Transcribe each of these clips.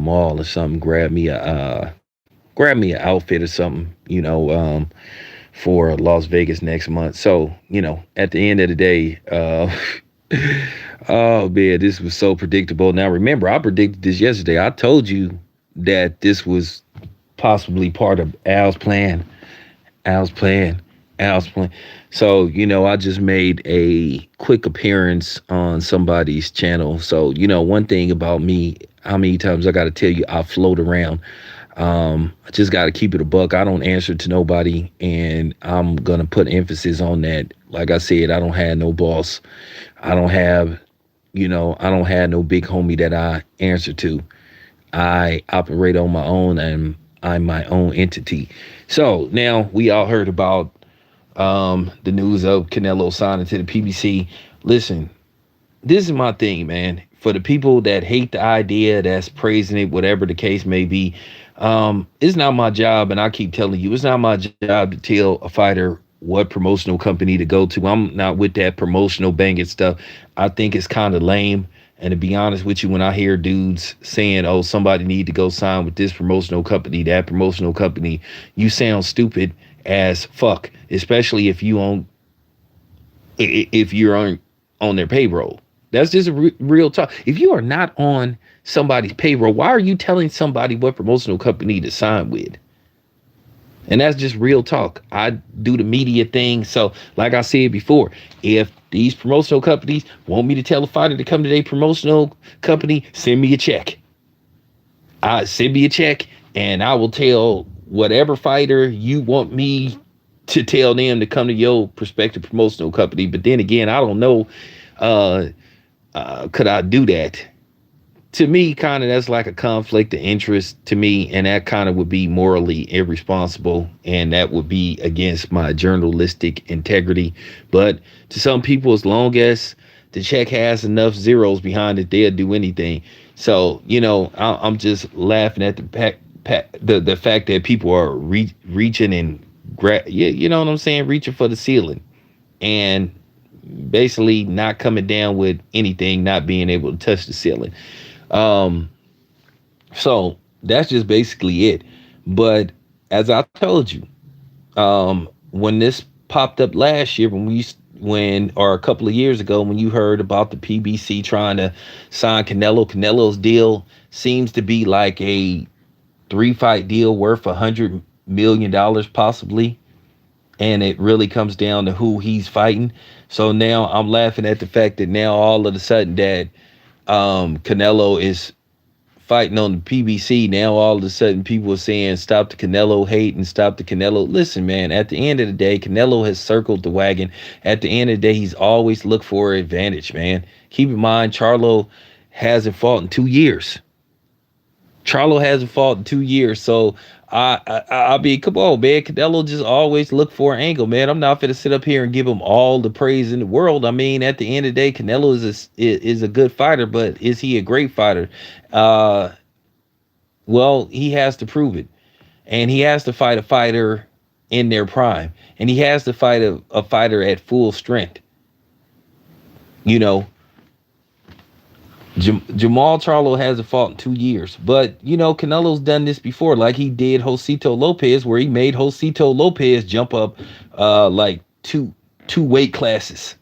mall or something, grab me an outfit or something, for Las Vegas next month. So, at the end of the day, oh man, this was so predictable. Now remember, I predicted this yesterday. I told you that this was possibly part of Al's plan. Al's plan. Al's plan. So, I just made a quick appearance on somebody's channel. So, one thing about me, how many times I got to tell you, I float around. I just got to keep it a buck. I don't answer to nobody, and I'm going to put emphasis on that. Like I said, I don't have no boss. I don't have, I don't have no big homie that I answer to. I operate on my own, and I'm my own entity. So now we all heard about the news of Canelo signing to the PBC. Listen, this is my thing, man. For the people that hate the idea, that's praising it, whatever the case may be, it's not my job, and I keep telling you, it's not my job to tell a fighter what promotional company to go to. I'm not with that promotional banging stuff. I think it's kind of lame. And to be honest with you, when I hear dudes saying, "Oh, somebody need to go sign with this promotional company, that promotional company," you sound stupid as fuck. Especially if you're on their payroll. That's just a real talk. If you are not on somebody's payroll, why are you telling somebody what promotional company to sign with? And that's just real talk. I do the media thing. So, like I said before, if these promotional companies want me to tell a fighter to come to their promotional company, send me a check. Send me a check, and I will tell whatever fighter you want me to tell them to come to your prospective promotional company. But then again, I don't know. Could I do that? To me, kind of that's like a conflict of interest to me, and that kind of would be morally irresponsible, and that would be against my journalistic integrity. But to some people, as long as the check has enough zeros behind it, they'll do anything. So, I'm just laughing at the fact that people are reaching and you know what I'm saying, reaching for the ceiling, and basically not coming down with anything, not being able to touch the ceiling. Um, so that's just basically it. But as I told you, when this popped up last year, or a couple of years ago, when you heard about the PBC trying to sign Canelo's deal seems to be like a 3-fight deal worth $100 million possibly. And it really comes down to who he's fighting. So now I'm laughing at the fact that now all of a sudden that Canelo is fighting on the PBC. Now all of a sudden people are saying stop the Canelo hate and stop the Canelo. Listen, man, at the end of the day, Canelo has circled the wagon. At the end of the day, he's always looked for an advantage, man. Keep in mind, Charlo hasn't fought in 2 years. Charlo hasn't fought in 2 years, so I mean, come on, man. Canelo just always look for an angle, man. I'm not gonna sit up here and give him all the praise in the world. I mean, at the end of the day, Canelo is a good fighter, but is he a great fighter? Well, he has to prove it, and he has to fight a fighter in their prime, and he has to fight a fighter at full strength. You know, Jamal Charlo hasn't fought in 2 years, but Canelo's done this before, like he did Josito Lopez, where he made Josito Lopez jump up like two weight classes,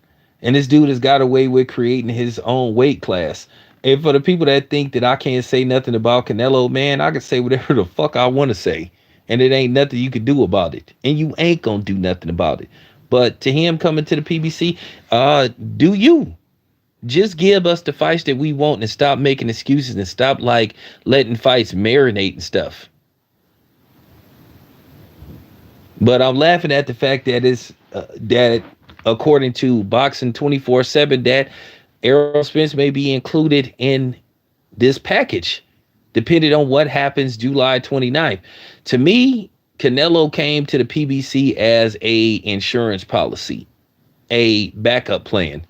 and this dude has got away with creating his own weight class. And for the people that think that I can't say nothing about Canelo, man, I can say whatever the fuck I want to say, and it ain't nothing you can do about it, and you ain't gonna do nothing about it. But to him coming to the PBC, do you? Just give us the fights that we want and stop making excuses and stop like letting fights marinate and stuff. But I'm laughing at the fact that that according to Boxing 24/7 that Errol Spence may be included in this package, depending on what happens July 29th. To me, Canelo came to the PBC as a insurance policy, a backup plan,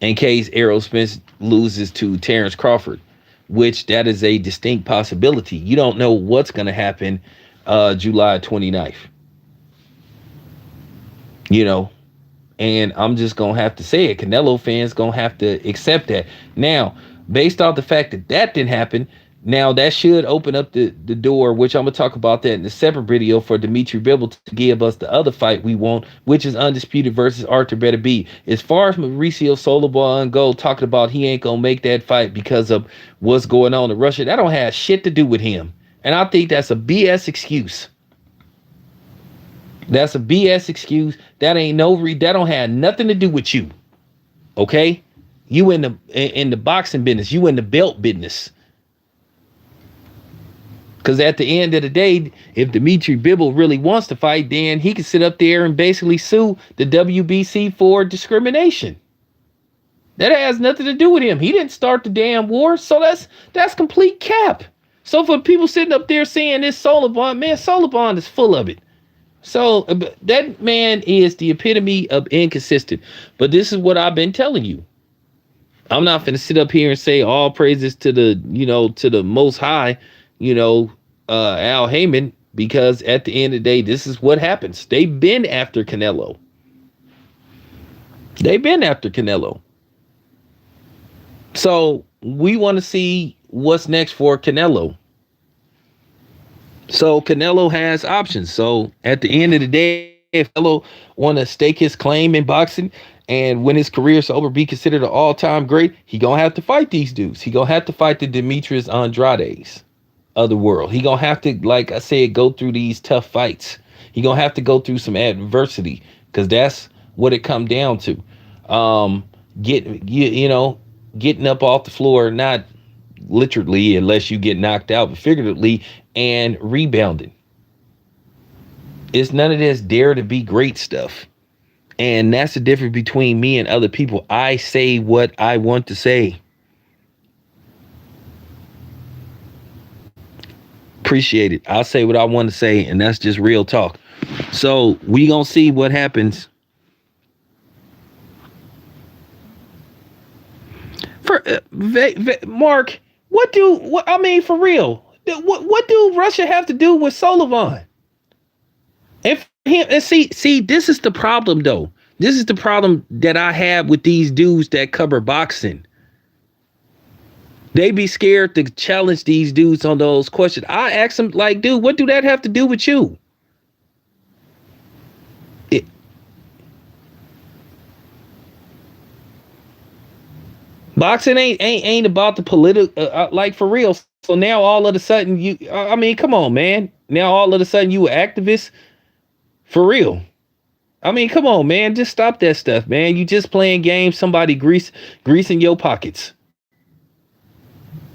in case Errol Spence loses to Terrence Crawford, which that is a distinct possibility. You don't know what's going to happen July 29th. And I'm just going to have to say it. Canelo fans going to have to accept that. Now, based off the fact that that didn't happen, Now that should open up the door, which I'm gonna talk about that in a separate video, for Dimitri Bivol to give us the other fight we want, which is Undisputed versus Arthur Better B. As far as Mauricio Solobon go, talking about he ain't gonna make that fight because of what's going on in Russia, that don't have shit to do with him. And I think that's a BS excuse. That's a BS excuse. That ain't that don't have nothing to do with you. Okay? You in the boxing business, you in the belt business. Because at the end of the day, if Dimitri Bivol really wants to fight, then he can sit up there and basically sue the WBC for discrimination. That has nothing to do with him. He didn't start the damn war, so that's complete cap. So for people sitting up there saying this Solobon, man, Solobon is full of it. So that man is the epitome of inconsistent. But this is what I've been telling you. I'm not finna sit up here and say all praises to the Most High, Al Heyman, because at the end of the day, this is what happens. They've been after Canelo. So we want to see what's next for Canelo. So Canelo has options. So at the end of the day, if Canelo want to stake his claim in boxing and when his career's over, be considered an all-time great, he gonna have to fight these dudes. He gonna have to fight the Demetrius Andrades of the world. He gonna have to, like I said, go through these tough fights. He gonna have to go through some adversity, because that's what it come down to. Getting up off the floor, not literally unless you get knocked out, but figuratively, and rebounding. It's none of this dare to be great stuff. And that's the difference between me and other people. I say what I want to say. Appreciate it. I'll say what I want to say, and that's just real talk. So we gonna see what happens. For Mark, for real? What do Russia have to do with Sullivan? And see, this is the problem, though. This is the problem that I have with these dudes that cover boxing. They be scared to challenge these dudes on those questions. I ask them, like, dude, what do that have to do with you? Boxing ain't about the political, like, for real. So now all of a sudden come on, man. Now all of a sudden you an activist, for real. Come on, man. Just stop that stuff, man. You just playing games. Somebody greasing your pockets,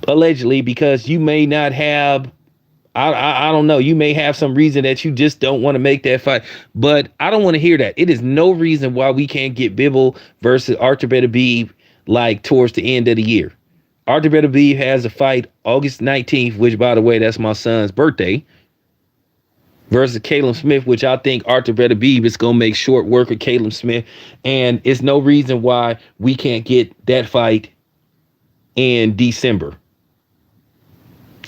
allegedly, because you may not have. I don't know. You may have some reason that you just don't want to make that fight, but I don't want to hear that. It is no reason why we can't get Bivol versus Arthur Beterbiev like towards the end of the year. Arthur Beterbiev has a fight August 19th, which, by the way, that's my son's birthday, versus Caleb Smith, which I think Arthur Beterbiev is going to make short work of Caleb Smith. And it's no reason why we can't get that fight in December.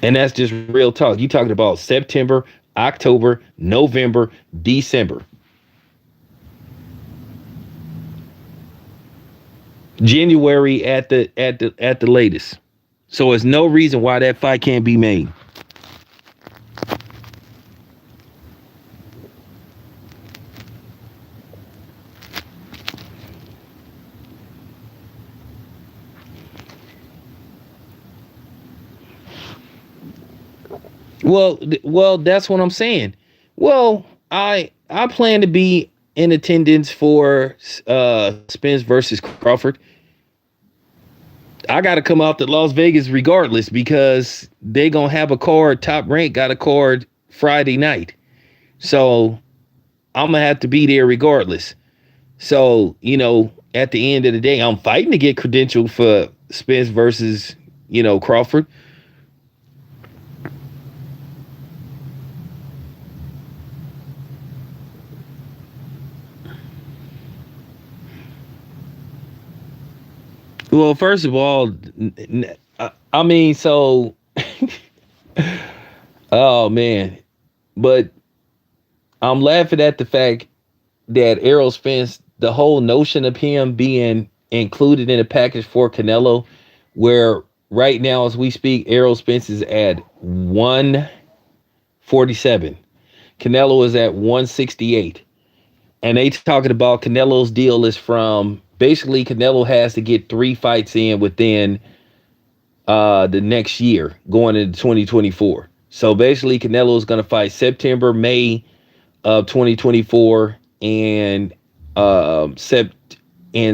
And that's just real talk. You talking about September, October, November, December. January at the latest. So there's no reason why that fight can't be made. Well, that's what I'm saying. Well, I plan to be in attendance for Spence versus Crawford. I got to come out to Las Vegas regardless, because they gonna have a card. Top Rank got a card Friday night, so I'm gonna have to be there regardless. So at the end of the day, I'm fighting to get credentialed for Spence versus Crawford. Well, first of all, so, oh man, but I'm laughing at the fact that Errol Spence, the whole notion of him being included in a package for Canelo, where right now as we speak, Errol Spence is at 147. Canelo is at 168. And they talking about Canelo's deal is from basically Canelo has to get 3 fights in within the next year going into 2024. So basically Canelo is going to fight September, May of 2024 and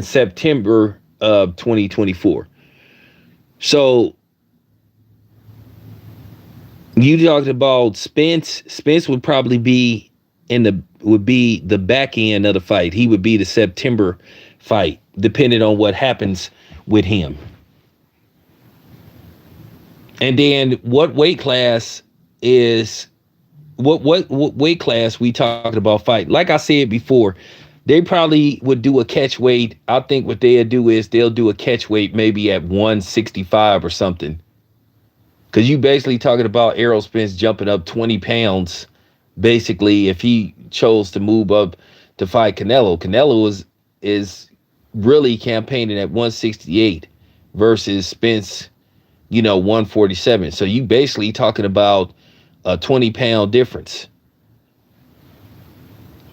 September of 2024. So you talked about Spence. Spence would probably be the back end of the fight. He would be the September fight, depending on what happens with him. And then what weight class is what weight class we talking about fight? Like I said before, they probably would do a catch weight. I think what they'll do is they'll do a catch weight maybe at 165 or something. Because you basically talking about Errol Spence jumping up 20 pounds, basically, if he chose to move up to fight Canelo. Canelo is really campaigning at 168 versus Spence, 147. So you basically talking about a 20-pound difference.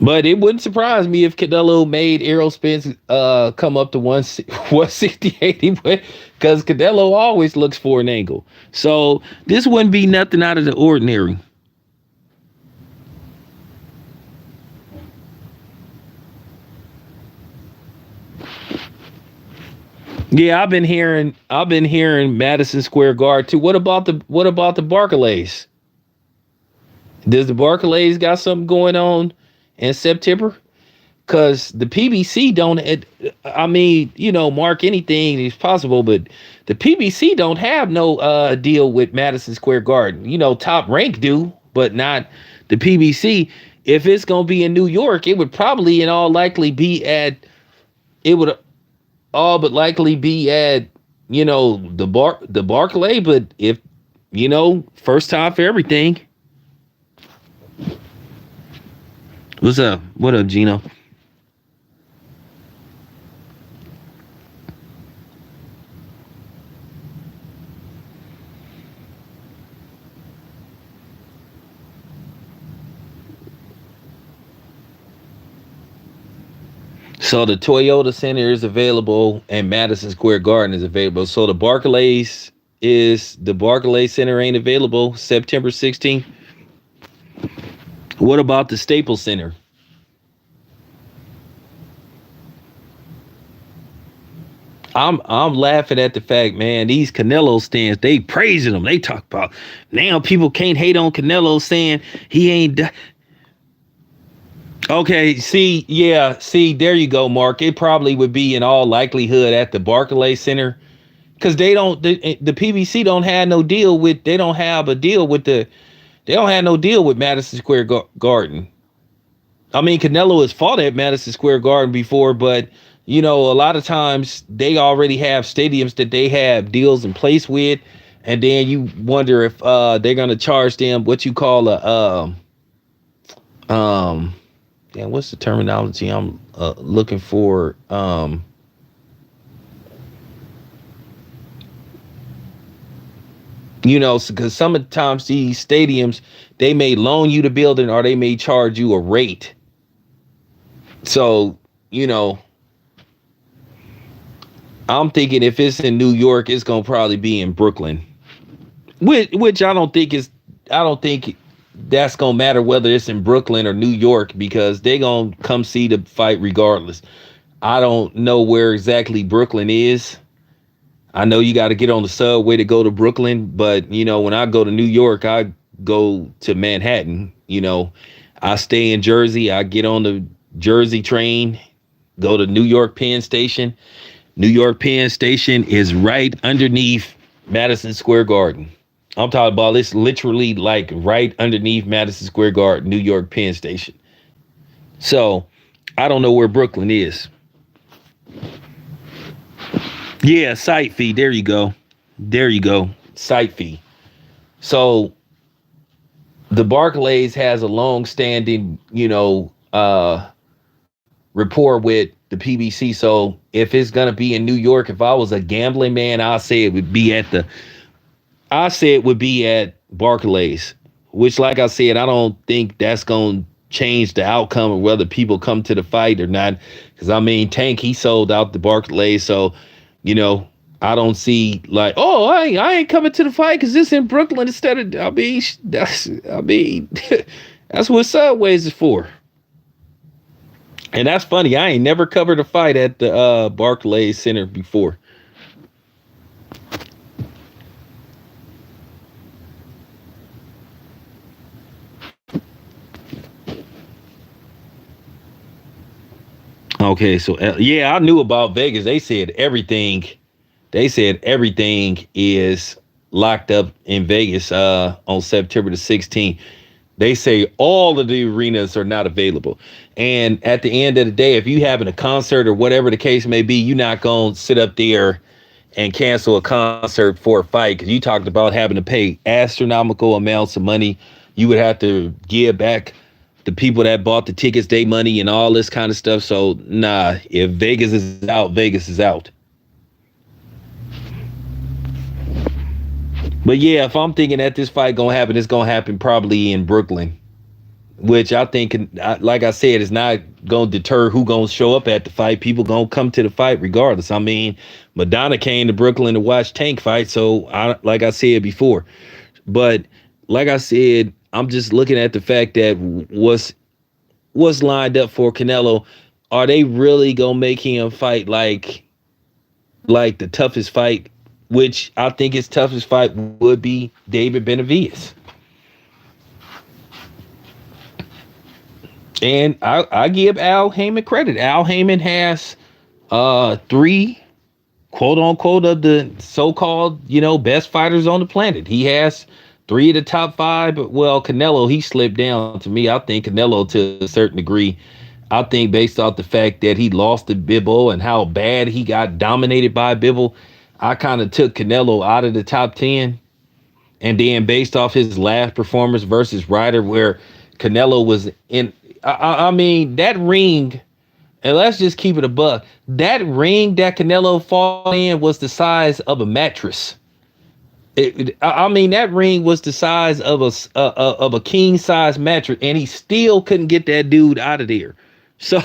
But it wouldn't surprise me if Canelo made Errol Spence come up to 168 because Canelo always looks for an angle. So this wouldn't be nothing out of the ordinary. Yeah, I've been hearing Madison Square Garden too. What about the Barclays? Does the Barclays got something going on in September? Because the PBC don't, I mean, mark anything is possible, but the PBC don't have no deal with Madison Square Garden. Top Rank do, but not the PBC. If it's going to be in New York, it would probably in all likely be at, it would all but likely be at, the Barclay, but if, first time for everything. What's up? What up, Gino? So the Toyota Center is available and Madison Square Garden is available. So the Barclays Center ain't available September 16th. What about the Staples Center? I'm laughing at the fact, man, these Canelo stands, they praising them. They talk about now people can't hate on Canelo saying he ain't okay, there you go, Mark. It probably would be in all likelihood at the Barclays Center because the PBC don't have no deal with they don't have a deal with they don't have no deal with Madison Square Garden. I mean, Canelo has fought at Madison Square Garden before, but a lot of times they already have stadiums that they have deals in place with, and then you wonder if they're gonna charge them what you call a damn, what's the terminology I'm looking for? Because sometimes these stadiums they may loan you the building or they may charge you a rate. So I'm thinking if it's in New York, it's gonna probably be in Brooklyn, which I don't think that's gonna matter whether it's in Brooklyn or New York because they gonna come see the fight regardless. I don't know where exactly Brooklyn is. I know you got to get on the subway to go to Brooklyn, but when I go to New York, I go to Manhattan. I stay in Jersey. I get on the Jersey train, go to New York Penn Station. New York Penn Station is right underneath Madison Square Garden. I'm talking about it's literally like right underneath Madison Square Garden, New York Penn Station. So I don't know where Brooklyn is. Yeah, site fee. There you go. There you go. Site fee. So the Barclays has a long standing, rapport with the PBC. So if it's gonna be in New York, if I was a gambling man, I say it would be at Barclays, which, like I said, I don't think that's going to change the outcome of whether people come to the fight or not. Because, I mean, Tank, he sold out the Barclays. So, you know, I don't see like, oh, I ain't coming to the fight because it's in Brooklyn instead of, I mean, that's what Subways is for. And that's funny. I ain't never covered a fight at the Barclays Center before. Okay, so yeah, I knew about Vegas. They said everything is locked up in Vegas on September the 16th. They say all of the arenas are not available. And at the end of the day, if you having a concert or whatever the case may be, you're not going to sit up there and cancel a concert for a fight because you talked about having to pay astronomical amounts of money. You would have to give back the people that bought the tickets their money and all this kind of stuff. So nah, if Vegas is out, Vegas is out. But yeah, if I'm thinking that this fight gonna happen, it's gonna happen probably in Brooklyn, which I think, like I said, is not gonna deter who gonna show up at the fight. People gonna come to the fight regardless. I mean, Madonna came to Brooklyn to watch Tank fight, so like I said before. But like I said, I'm just looking at the fact that what's lined up for Canelo. Are they really gonna make him fight like the toughest fight? Which I think his toughest fight would be David Benavidez. And I give Al Heyman credit. Al Heyman has three quote unquote of the so-called, best fighters on the planet. He has three of the top five, but well, Canelo, he slipped down to me. I think Canelo to a certain degree. I think based off the fact that he lost to Bibble and how bad he got dominated by Bibble, I kind of took Canelo out of the top 10. And then based off his last performance versus Ryder, where Canelo was in, I mean, that ring, and let's just keep it a buck. That ring that Canelo fought in was the size of a mattress. I mean, that ring was the size of a king size mattress, and he still couldn't get that dude out of there. So,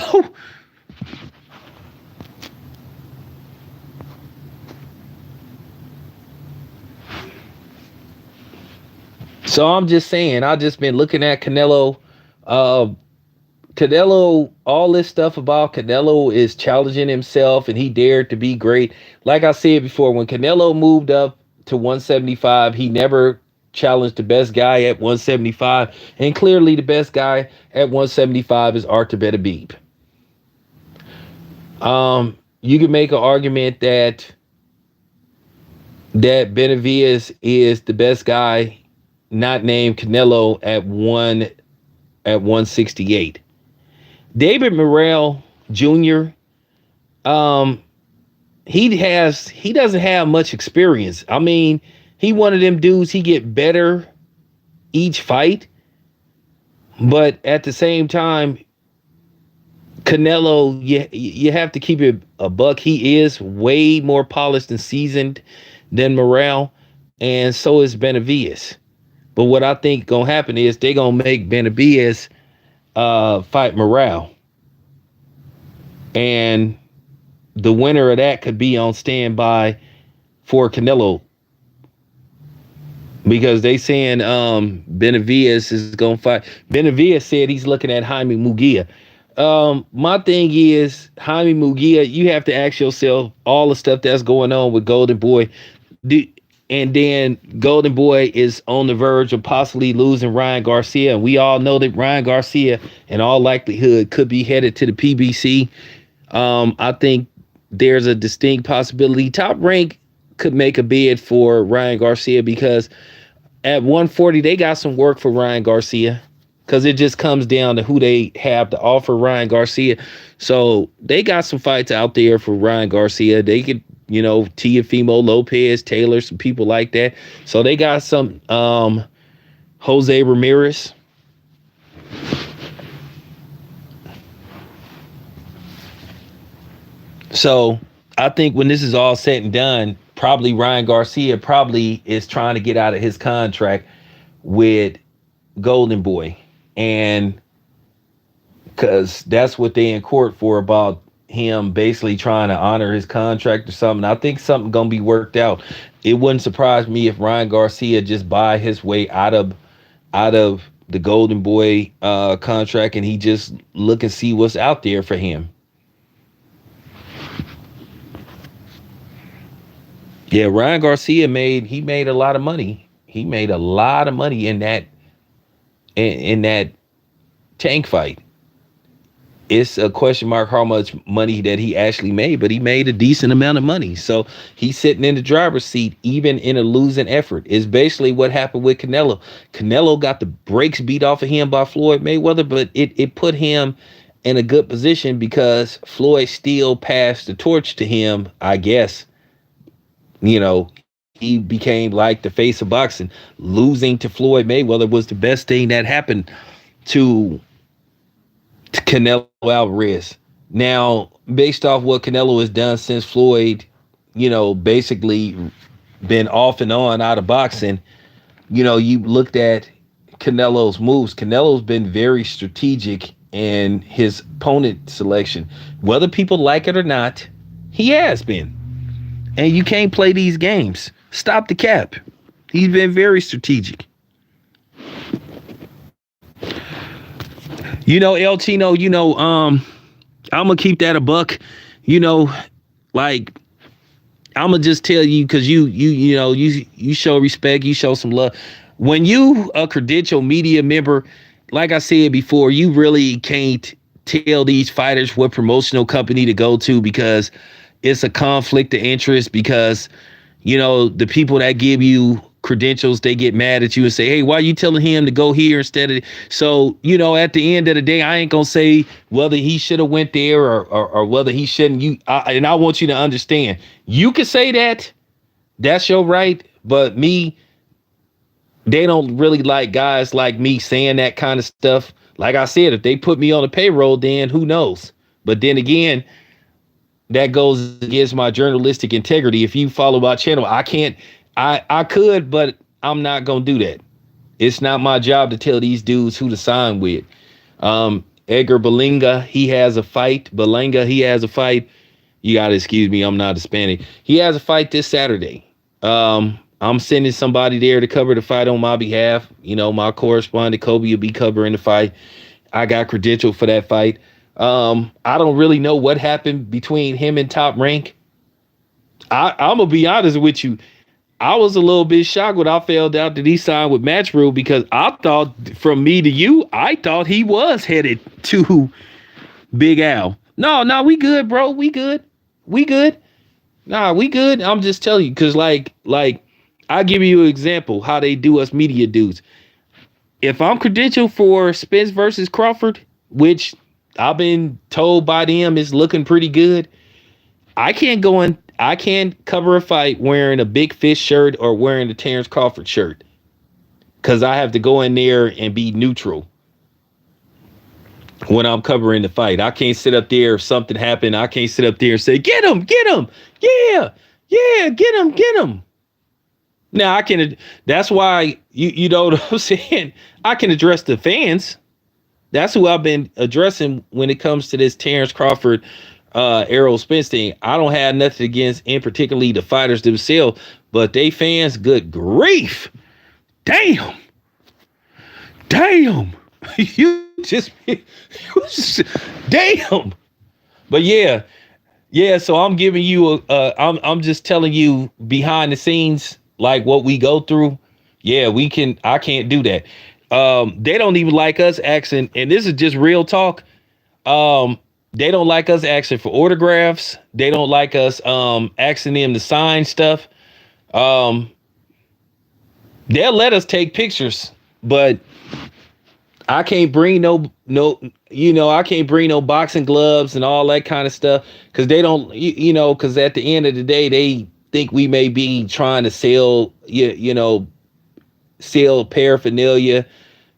so I'm just saying, I just been looking at Canelo. Uh, Canelo, all this stuff about Canelo is challenging himself and he dared to be great. Like I said before, when Canelo moved up to 175, he never challenged the best guy at 175. And clearly the best guy at 175 is Artur Beterbiev. You can make an argument that Benavidez is the best guy not named Canelo at 168. David Morrell Jr. Um, he doesn't have much experience. I mean, he one of them dudes. He get better each fight, but at the same time, Canelo, you have to keep it a buck. He is way more polished and seasoned than Morrell, and so is Benavidez. But what I think gonna happen is they gonna make Benavidez fight Morale, and the winner of that could be on standby for Canelo because they saying Benavidez is gonna fight. Benavidez said he's looking at Jaime Munguia. My thing is Jaime Munguia. You have to ask yourself all the stuff that's going on with Golden Boy. Do, and then Golden Boy is on the verge of possibly losing Ryan Garcia. And we all know that Ryan Garcia, in all likelihood, could be headed to the PBC. I think there's a distinct possibility Top Rank could make a bid for Ryan Garcia because at 140, they got some work for Ryan Garcia because it just comes down to who they have to offer Ryan Garcia. So they got some fights out there for Ryan Garcia. They could, Teofimo Lopez, Taylor, some people like that. So they got some Jose Ramirez. So I think when this is all said and done, probably Ryan Garcia probably is trying to get out of his contract with Golden Boy, and because that's what they in court for, about him basically trying to honor his contract or something. I think something gonna be worked out. It wouldn't surprise me if Ryan Garcia just buy his way out of the Golden Boy contract, and he just look and see what's out there for him. Yeah, Ryan Garcia made a lot of money. He made a lot of money in that tank fight. It's a question mark how much money that he actually made, but he made a decent amount of money. So he's sitting in the driver's seat, even in a losing effort. It's basically what happened with Canelo. Canelo got the brakes beat off of him by Floyd Mayweather, but it put him in a good position because Floyd still passed the torch to him, I guess. He became like the face of boxing. Losing to Floyd Mayweather was the best thing that happened to Canelo Alvarez. Now, based off what Canelo has done since Floyd, basically been off and on out of boxing, you looked at Canelo's moves. Canelo's been very strategic in his opponent selection. Whether people like it or not, he has been. And you can't play these games. Stop the cap. He's been very strategic. El Chino, I'm gonna keep that a buck. Like, I'm gonna just tell you, because you show respect, you show some love. When you a credential media member, like I said before, you really can't tell these fighters what promotional company to go to, because it's a conflict of interest. Because the people that give you credentials, they get mad at you and say, hey, why are you telling him to go here instead of? So at the end of the day, I ain't gonna say whether he should have went there or whether he shouldn't. And I want you to understand, you can say that's your right, but me, they don't really like guys like me saying that kind of stuff. Like I said, if they put me on the payroll, then who knows? But then again, that goes against my journalistic integrity. If you follow my channel, I can't. I could, but I'm not gonna do that. It's not my job to tell these dudes who to sign with. Edgar Berlanga, he has a fight. You gotta excuse me, I'm not Hispanic. He has a fight this Saturday. I'm sending somebody there to cover the fight on my behalf. My correspondent Kobe will be covering the fight. I got credential for that fight. I don't really know what happened between him and Top Rank. I'm gonna be honest with you. I was a little bit shocked when I found out that he signed with Match Rule, because I thought, from me to you, I thought he was headed to Big Al. No, we good, bro. We good. We good. Nah, we good. I'm just telling you, because like I give you an example how they do us media dudes. If I'm credentialed for Spence versus Crawford, which I've been told by them is looking pretty good, I can't cover a fight wearing a Big Fish shirt or wearing the Terrence Crawford shirt, because I have to go in there and be neutral when I'm covering the fight. I can't sit up there if something happened. I can't sit up there and say, get him, yeah, get him. Now I can. That's why you know what I'm saying. I can address the fans. That's who I've been addressing when it comes to this Terrence Crawford, Errol Spence thing. I don't have nothing against, in particularly, the fighters themselves, but they fans, good grief, damn, you just damn. But yeah. So I'm giving you I'm just telling you behind the scenes, like what we go through. Yeah, I can't do that. They don't even like us asking, and this is just real talk. They don't like us asking for autographs. They don't like us asking them to sign stuff. They'll let us take pictures, but I can't bring I can't bring no boxing gloves and all that kind of stuff, because they don't, because at the end of the day, they think we may be trying to sell, sell paraphernalia,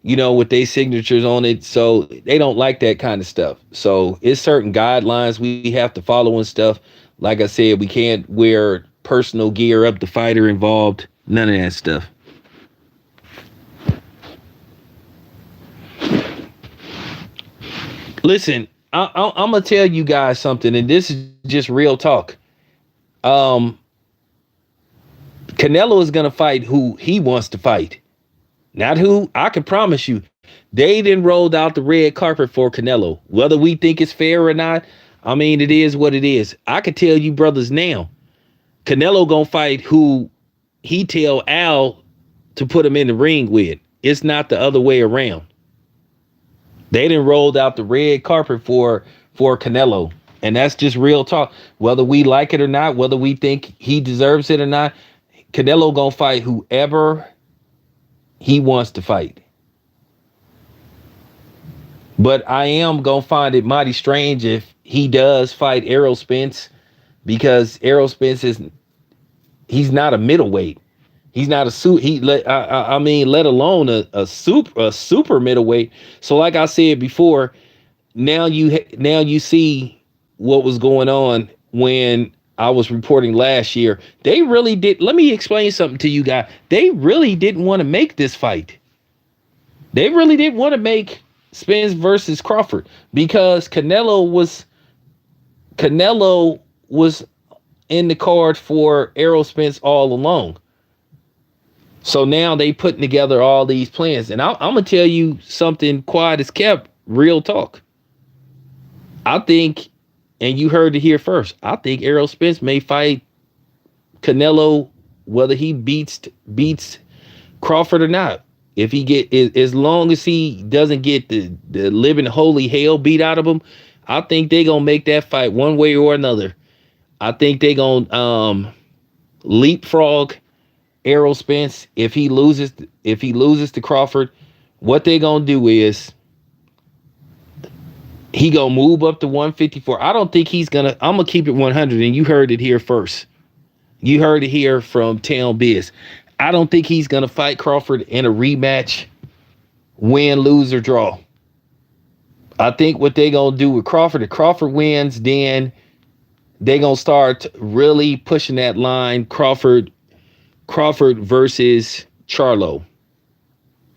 with their signatures on it. So they don't like that kind of stuff. So it's certain guidelines we have to follow and stuff. Like I said, we can't wear personal gear up the fighter involved. None of that stuff. Listen, I'm gonna tell you guys something, and this is just real talk. Um, Canelo is gonna fight who he wants to fight, not who. I can promise you, they didn't rolled out the red carpet for Canelo. Whether we think it's fair or not, I mean, it is what it is. I can tell you, brothers, now, Canelo gonna fight who he tell Al to put him in the ring with. It's not the other way around. They didn't rolled out the red carpet for Canelo. And that's just real talk. Whether we like it or not, whether we think he deserves it or not, Canelo gonna fight whoever he wants to fight. But I am gonna find it mighty strange if he does fight Errol Spence, because Errol Spence he's not a middleweight. He's not a suit. I mean, let alone a super middleweight. So, like I said before, now you see what was going on when I was reporting last year. They really did. Let me explain something to you guys. They really didn't want to make this fight. They really didn't want to make Spence versus Crawford, because Canelo was in the card for Errol Spence all along. So now they putting together all these plans. And I'm going to tell you something quiet as kept, real talk. I think, and you heard it here first, I think Errol Spence may fight Canelo whether he beats Crawford or not. If he get, as long as he doesn't get the living holy hell beat out of him, I think they going to make that fight one way or another. I think they going to leapfrog Errol Spence. If he loses to Crawford, what they gonna do is he gonna move up to 154. I don't think he's gonna. I'm gonna keep it 100, and you heard it here first. You heard it here from Town Biz. I don't think he's gonna fight Crawford in a rematch, win, lose, or draw. I think what they gonna do with Crawford, if Crawford wins, then they gonna start really pushing that line. Crawford versus Charlo,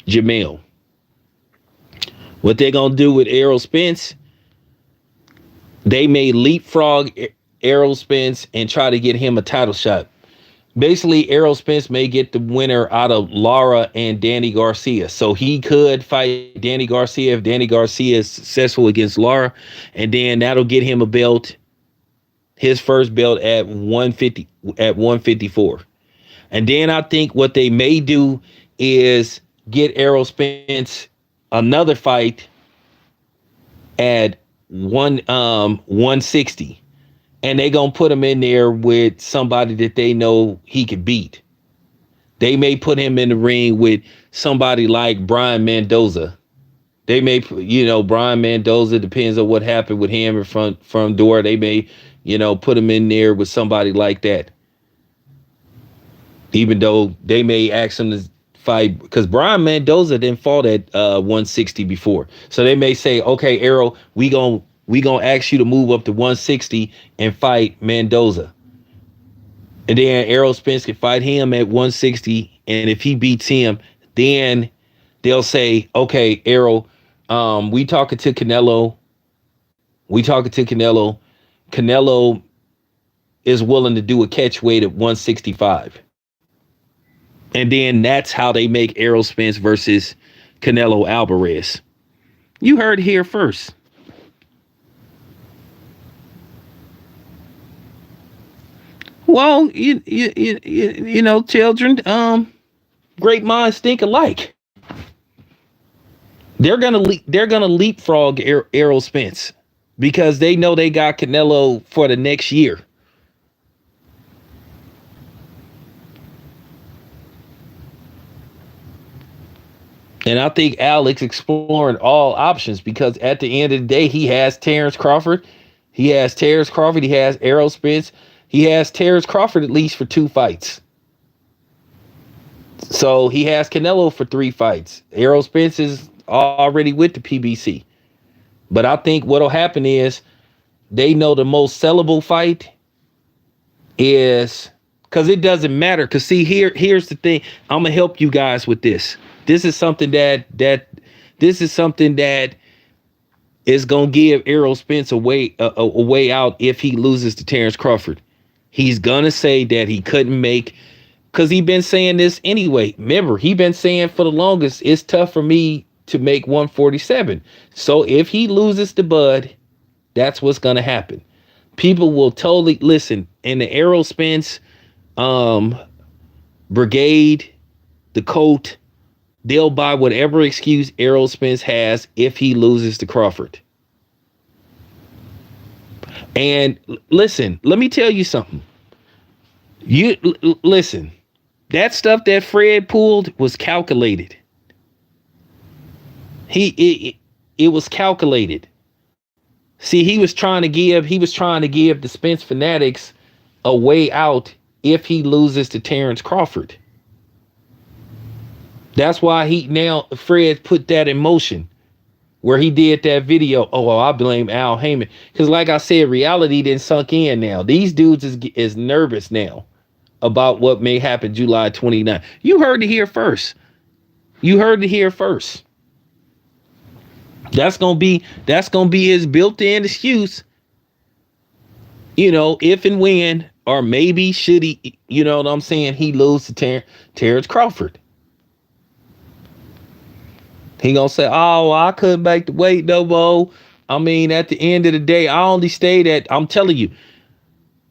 Jamel. What they're going to do with Errol Spence, they may leapfrog Errol Spence and try to get him a title shot. Basically, Errol Spence may get the winner out of Lara and Danny Garcia. So he could fight Danny Garcia if Danny Garcia is successful against Lara, and then that'll get him a belt, his first belt at 154. And then I think what they may do is get Errol Spence another fight at 160. And they gonna put him in there with somebody that they know he could beat. They may put him in the ring with somebody like Brian Mendoza. They may, Brian Mendoza, depends on what happened with him from Dora. They may, put him in there with somebody like that. Even though they may ask him to fight, because Brian Mendoza didn't fought at 160 before. So they may say, okay, Errol, we gonna ask you to move up to 160 and fight Mendoza. And then Errol Spence can fight him at 160. And if he beats him, then they'll say, okay, Errol, we talking to Canelo. Canelo is willing to do a catch weight at 165. And then that's how they make Errol Spence versus Canelo Alvarez. You heard it here first. Well, you know, children, great minds think alike. They're gonna leapfrog Errol Spence because they know they got Canelo for the next year. And I think Alex exploring all options because at the end of the day, he has Terrence Crawford. He has Errol Spence. He has Terrence Crawford at least for 2 fights. So he has Canelo for 3 fights. Errol Spence is already with the PBC. But I think what'll happen is they know the most sellable fight is, because it doesn't matter. Because see, here's the thing. I'm gonna help you guys with this. This is something that is gonna give Errol Spence a way out if he loses to Terrence Crawford. He's gonna say that he couldn't make, because he been saying this anyway. Remember, he been saying for the longest, it's tough for me to make 147. So if he loses to Bud, that's what's gonna happen. People will totally listen. In the Errol Spence brigade, the coat, they'll buy whatever excuse Errol Spence has if he loses to Crawford. And listen, let me tell you something. Listen, that stuff that Fred pulled was calculated. It was calculated. See, he was trying to give the Spence fanatics a way out if he loses to Terrence Crawford. That's why Fred put that in motion, where he did that video. Oh, well, I blame Al Heyman, because like I said, reality didn't sunk in now. These dudes is nervous now about what may happen July 29th. You heard it here first. That's gonna be his built-in excuse. If and when, or maybe should he, you know what I'm saying, he lose to Terrence Crawford. He gonna say, oh, I couldn't make the weight no more. I mean, at the end of the day, I only stayed at, I'm telling you,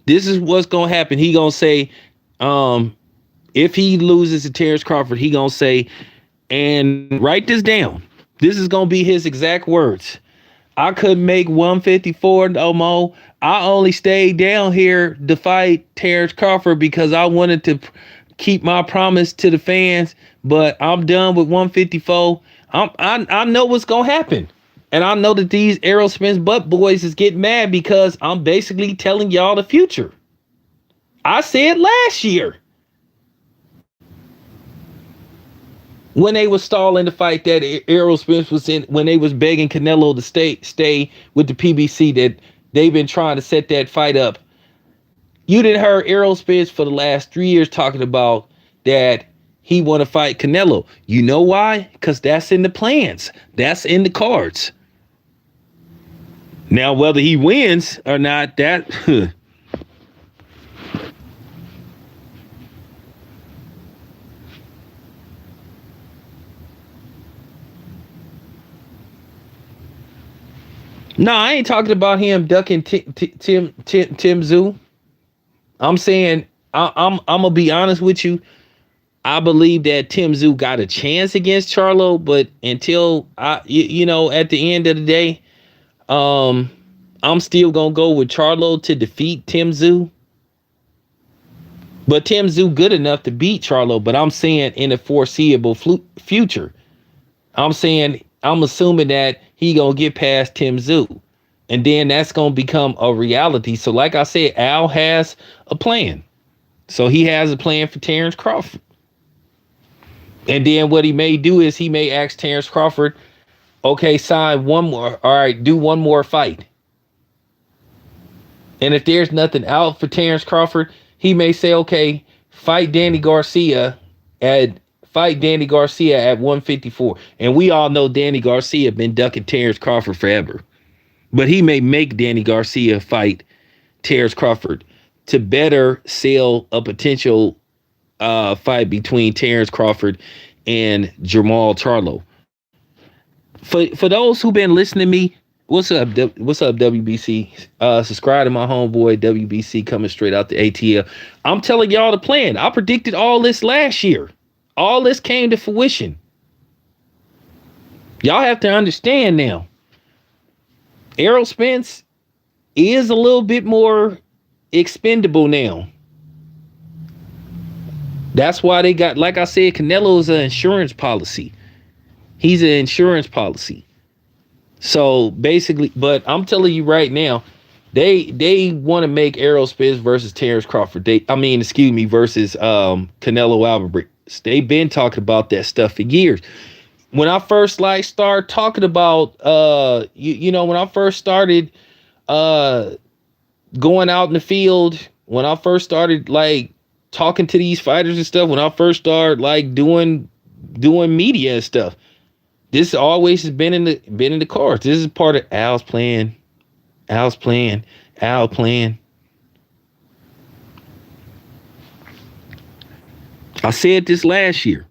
this is what's gonna happen. He gonna say, if he loses to Terrence Crawford, he gonna say, and write this down. This is gonna be his exact words. I couldn't make 154 no more. I only stayed down here to fight Terrence Crawford because I wanted to keep my promise to the fans, but I'm done with 154. I know what's gonna happen. And I know that these Errol Spence butt boys is getting mad because I'm basically telling y'all the future. I said last year, when they was stalling the fight that Errol Spence was in, when they was begging Canelo to stay with the PBC, that they've been trying to set that fight up. You didn't heard Errol Spence for the last 3 years talking about that he want to fight Canelo. You know why? Because that's in the plans. That's in the cards. Now, whether he wins or not, that... No, I ain't talking about him ducking Tim Tszyu. I'm saying, I'm gonna be honest with you. I believe that Tim Tszyu got a chance against Charlo, but until at the end of the day, I'm still gonna go with Charlo to defeat Tim Tszyu. But Tim Tszyu good enough to beat Charlo. But I'm saying in the foreseeable future, I'm assuming that he gonna get past Tim Tszyu, and then that's gonna become a reality. So, like I said, Al has a plan. So he has a plan for Terrence Crawford. And then what he may do is he may ask Terrence Crawford, okay, sign one more. All right, do one more fight. And if there's nothing out for Terrence Crawford, he may say, okay, fight Danny Garcia at 154. And we all know Danny Garcia been ducking Terrence Crawford forever. But he may make Danny Garcia fight Terrence Crawford to better sell a potential fight between Terrence Crawford and Jamal Charlo. For those who've been listening to me, what's up, WBC? Subscribe to my homeboy WBC coming straight out the ATL. I'm telling y'all the plan. I predicted all this last year. All this came to fruition. Y'all have to understand now. Errol Spence is a little bit more expendable now. That's why they got, like I said, Canelo is an insurance policy. He's an insurance policy. So basically, but I'm telling you right now, they want to make Errol Spence versus Terrence Crawford. Versus Canelo They've been talking about that stuff for years. When I first like started talking about when I first started uh going out in the field, when I first started like talking to these fighters and stuff, when I first started like doing media and stuff, this always has been in the cards. This is part of Al's plan, Al plan. I said this last year.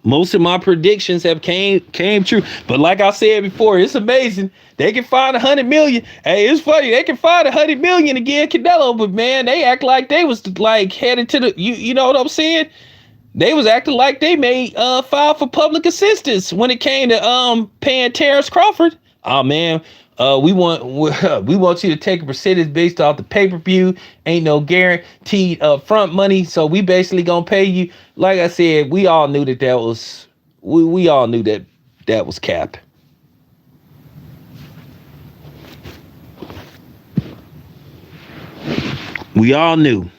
Most of my predictions have came true. But like I said before, it's amazing. They can find 100 million. Hey, it's funny. They can find 100 million again, Canelo. But man, they act like they was like headed to the. You know what I'm saying? They was acting like they may file for public assistance when it came to paying Terrence Crawford. Oh man, we want we want you to take a percentage based off the pay-per-view. Ain't no guaranteed front money, so we basically gonna pay you. Like I said, we all knew that was we all knew that was cap. We all knew.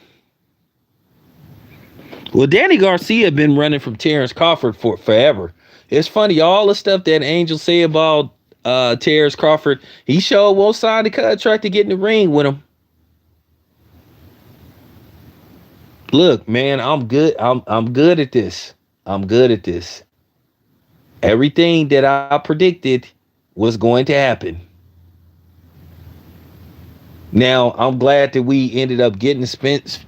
Well, Danny Garcia been running from Terrence Crawford for forever. It's funny, all the stuff that Angel say about Terrence Crawford, he sure won't sign the contract to get in the ring with him. Look, man, I'm good. I'm good at this. I'm good at this. Everything that I predicted was going to happen. Now, I'm glad that we ended up getting Spence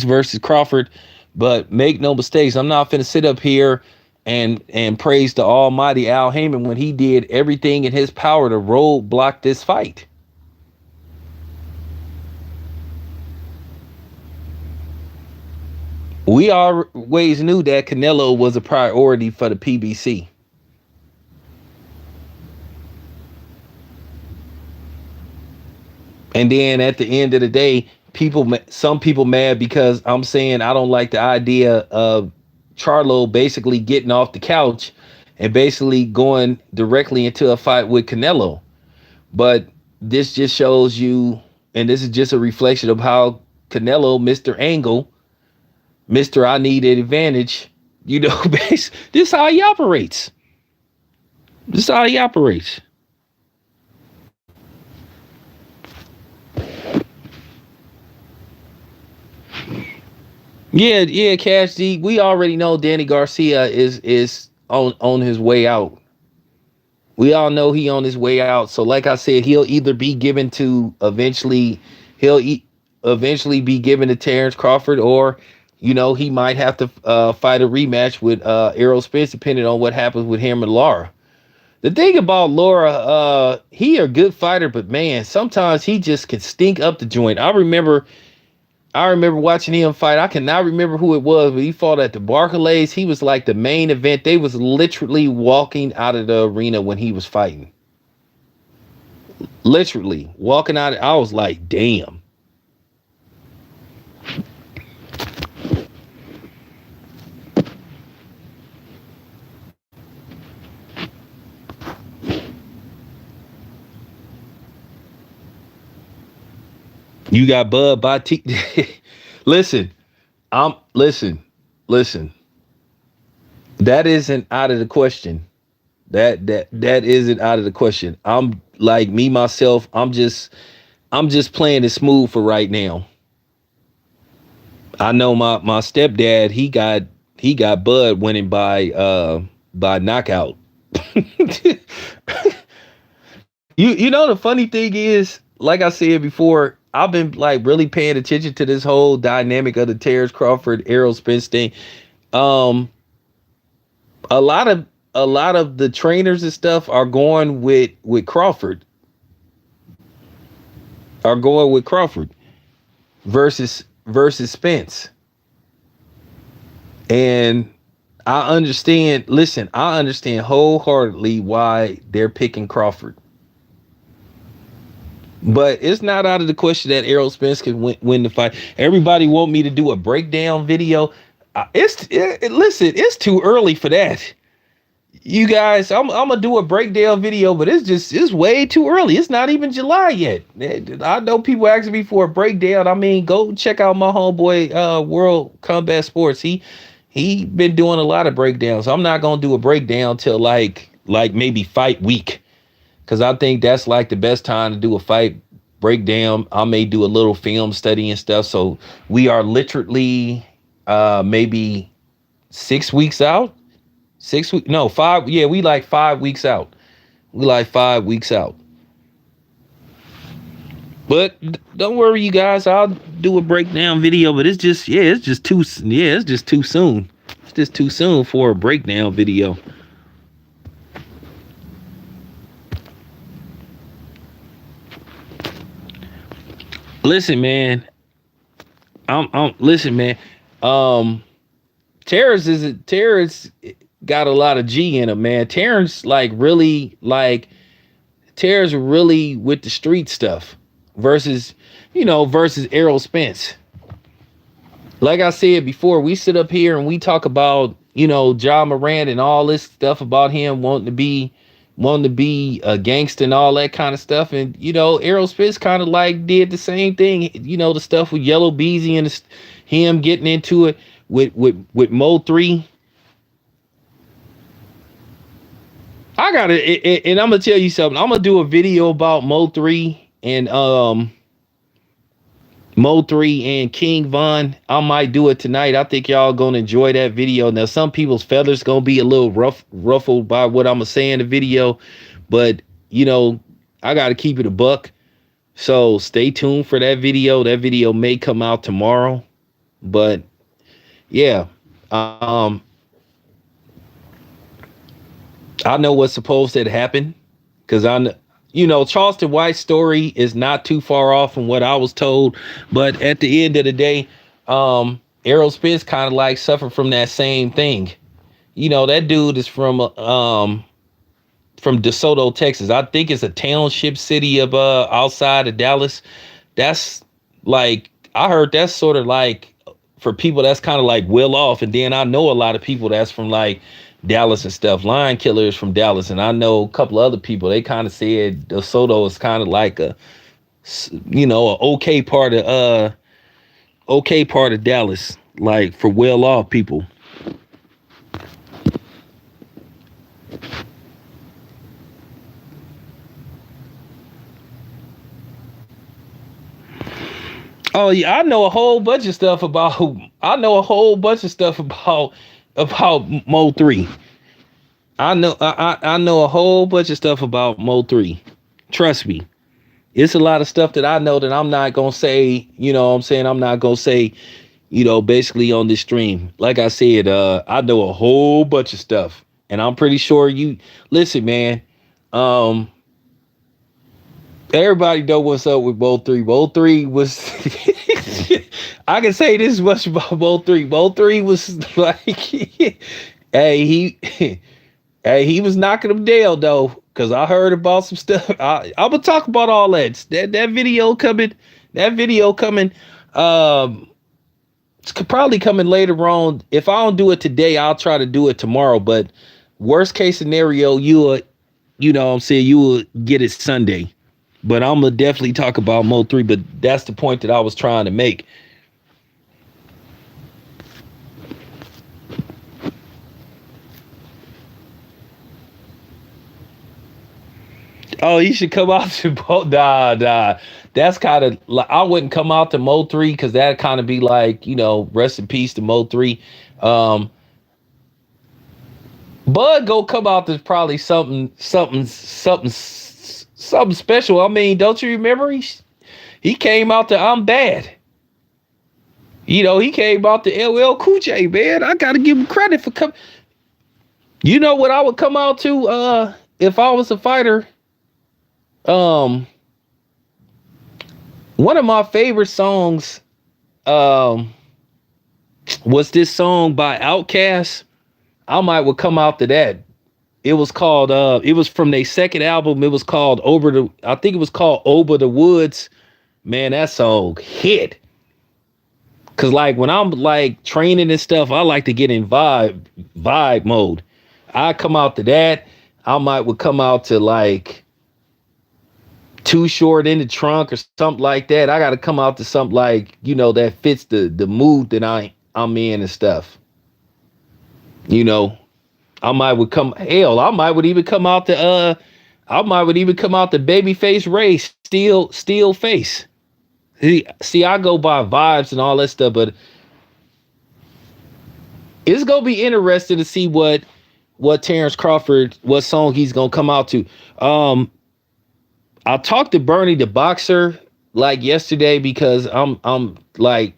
versus Crawford, but make no mistakes, I'm not finna sit up here and praise the almighty Al Heyman when he did everything in his power to roadblock this fight. We always knew that Canelo was a priority for the PBC. And then at the end of the day, some people mad because I'm saying I don't like the idea of Charlo basically getting off the couch and basically going directly into a fight with Canelo. But this just shows you, and this is just a reflection of how Canelo, Mr. Angle, Mr. I need an advantage, this is how he operates. This is how he operates. Yeah, Cash D. We already know Danny Garcia is on his way out. We all know he on his way out. So like I said, he'll either be given to he'll eventually be given to Terrence Crawford, or he might have to fight a rematch with Errol Spence, depending on what happens with him and Laura. The thing about Laura, he a good fighter, but man, sometimes he just can stink up the joint. I remember watching him fight. I cannot remember who it was, but he fought at the Barclays. He was like the main event. They was literally walking out of the arena when he was fighting. Literally walking out. I was like, damn. You got Bud by T. Listen, listen, listen. That isn't out of the question. That isn't out of the question. I'm like me myself. I'm just playing it smooth for right now. I know my stepdad. He got Bud winning by knockout. You know the funny thing is, like I said before, I've been like really paying attention to this whole dynamic of the Terrence Crawford Errol Spence thing. Um, a lot of the trainers and stuff are going with Crawford. Are going with Crawford versus Spence. And I understand. Listen, I understand wholeheartedly why they're picking Crawford. But it's not out of the question that Errol Spence can win the fight. Everybody want me to do a breakdown video. Listen, it's too early for that. You guys, I'm gonna do a breakdown video, but it's way too early. It's not even July yet. I know people asking me for a breakdown. I mean, go check out my homeboy World Combat Sports. He been doing a lot of breakdowns. I'm not gonna do a breakdown till like maybe fight week, because I think that's like the best time to do a fight breakdown. I may do a little film study and stuff. So we are literally maybe 6 weeks out. 6 weeks, no, 5. Yeah, we like 5 weeks out. We like 5 weeks out. But don't worry, you guys. I'll do a breakdown video. But it's just too soon. It's just too soon for a breakdown video. Listen, man. I'm listen, man. Um, Terrence got a lot of G in him, man. Terrence Terrence really with the street stuff versus versus Errol Spence. Like I said before, we sit up here and we talk about, John Morant and all this stuff about him wanting to be a gangster and all that kind of stuff. And, Errol Spence kind of like did the same thing, the stuff with Yellow Beezy and him getting into it with Mo 3. I got it. And I'm going to tell you something. I'm going to do a video about Mo 3 and Mo 3 and King Von. I might do it tonight. I think y'all gonna enjoy that video. Now, some people's feathers gonna be a little ruffled by what I'm gonna say in the video, but I gotta keep it a buck. So stay tuned for that video. That video may come out tomorrow, but yeah, I know what's supposed to happen because Charleston White's story is not too far off from what I was told. But at the end of the day, Errol Spence kind of like suffered from that same thing. That dude is from DeSoto, Texas. I think it's a township city of outside of Dallas. That's like, I heard that's sort of like for people that's kind of like well off. And then I know a lot of people that's from like Dallas and stuff. Lion Killer is from Dallas, and I know a couple other people. They kind of said DeSoto is kind of like a okay part of Dallas, like for well off people. Oh yeah, I know a whole bunch of stuff about. I know a whole bunch of stuff about Mo 3. I know a whole bunch of stuff about Mo 3. Trust me. It's a lot of stuff that I know that I'm not gonna say, what I'm saying, I'm not gonna say, basically on this stream. Like I said, I know a whole bunch of stuff. And I'm pretty sure you listen, man. Everybody know what's up with Mo 3. Mo 3 was I can say this much about Mo 3. Mo 3 was like hey, he was knocking them down though, because I heard about some stuff. I'm gonna talk about all that. That video coming. That video coming. It's probably coming later on. If I don't do it today, I'll try to do it tomorrow. But worst case scenario, you will get it Sunday. But I'm gonna definitely talk about Mo 3. But that's the point that I was trying to make. Oh, he should come out to nah. That's kind of like, I wouldn't come out to Mo 3 because that kind of be like, rest in peace to Mo 3. Bud go come out to probably something special. I mean, don't you remember he came out to I'm Bad. He came out to LL Cool J, man. I gotta give him credit for coming. You know what I would come out to if I was a fighter? One of my favorite songs was this song by Outkast. I might would come out to that. It was called it was from their second album. It was called I think it was called Over the Woods. Man, that song hit. Cause like when I'm like training and stuff, I like to get in vibe mode. I come out to that. I might would come out to like Too Short in the Trunk or something like that. I got to come out to something like, that fits the mood that I'm in and stuff. You know, I might would come hell. I might would even come out the I might would even come out the baby face race, still face. See, I go by vibes and all that stuff, but it's gonna be interesting to see what Terrence Crawford, what song he's gonna come out to. I talked to Bernie the boxer like yesterday because I'm like,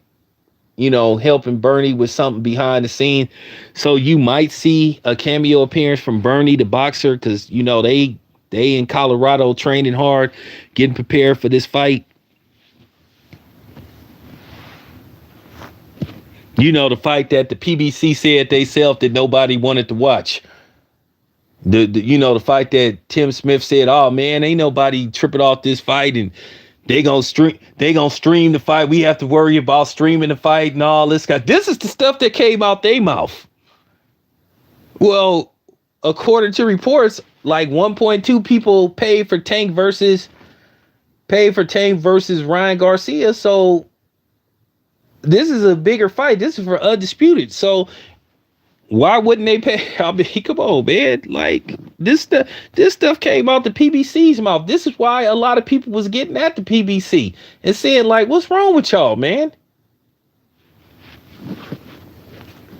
helping Bernie with something behind the scene. So you might see a cameo appearance from Bernie the boxer because they in Colorado training hard, getting prepared for this fight. The fight that the PBC said they self that nobody wanted to watch. The fight that Tim Smith said, "Oh man, ain't nobody tripping off this fight, and they gonna stream the fight. We have to worry about streaming the fight and all this guy." This is the stuff that came out their mouth. Well, according to reports, like 1.2 people paid for Tank versus Ryan Garcia. So this is a bigger fight. This is for undisputed. So why wouldn't they pay? I mean, come on, man. Like this stuff came out the PBC's mouth. This is why a lot of people was getting at the PBC and saying, like, what's wrong with y'all, man?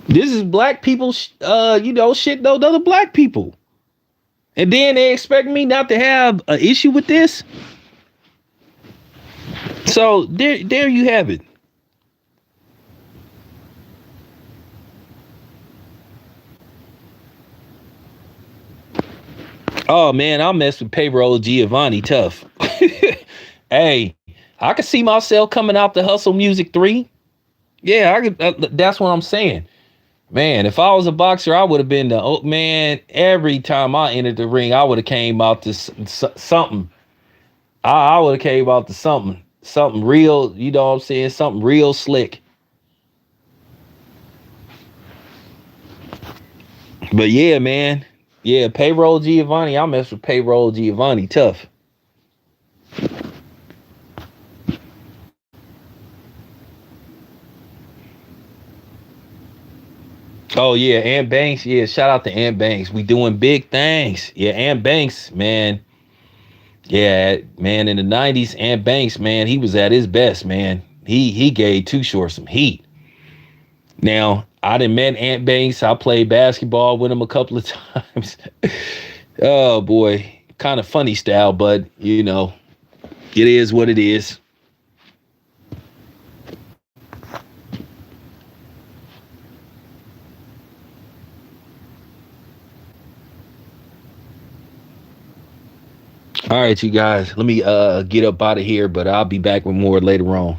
This is black people, shitting on other black people. And then they expect me not to have an issue with this. So there you have it. Oh man, I mess with payroll Giovanni tough. Hey, I could see myself coming out the Hustle Music 3. Yeah, I could, that's what I'm saying. Man, if I was a boxer, I would have been the man. Every time I entered the ring, I would have came out to something. I would have came out to something real. You know what I'm saying? Something real slick. But yeah, man. Yeah, payroll Giovanni. I mess with payroll Giovanni tough. Oh yeah, Ant Banks. Yeah, shout out to Ant Banks. We doing big things. Yeah, Ant Banks, man. Yeah, man. In the '90s, Ant Banks, man, he was at his best, man. He gave Too Short some heat. Now I done met Ant Banks. I played basketball with him a couple of times. Oh boy, kind of funny style, but it is what it is. All right, you guys. Let me get up out of here, but I'll be back with more later on.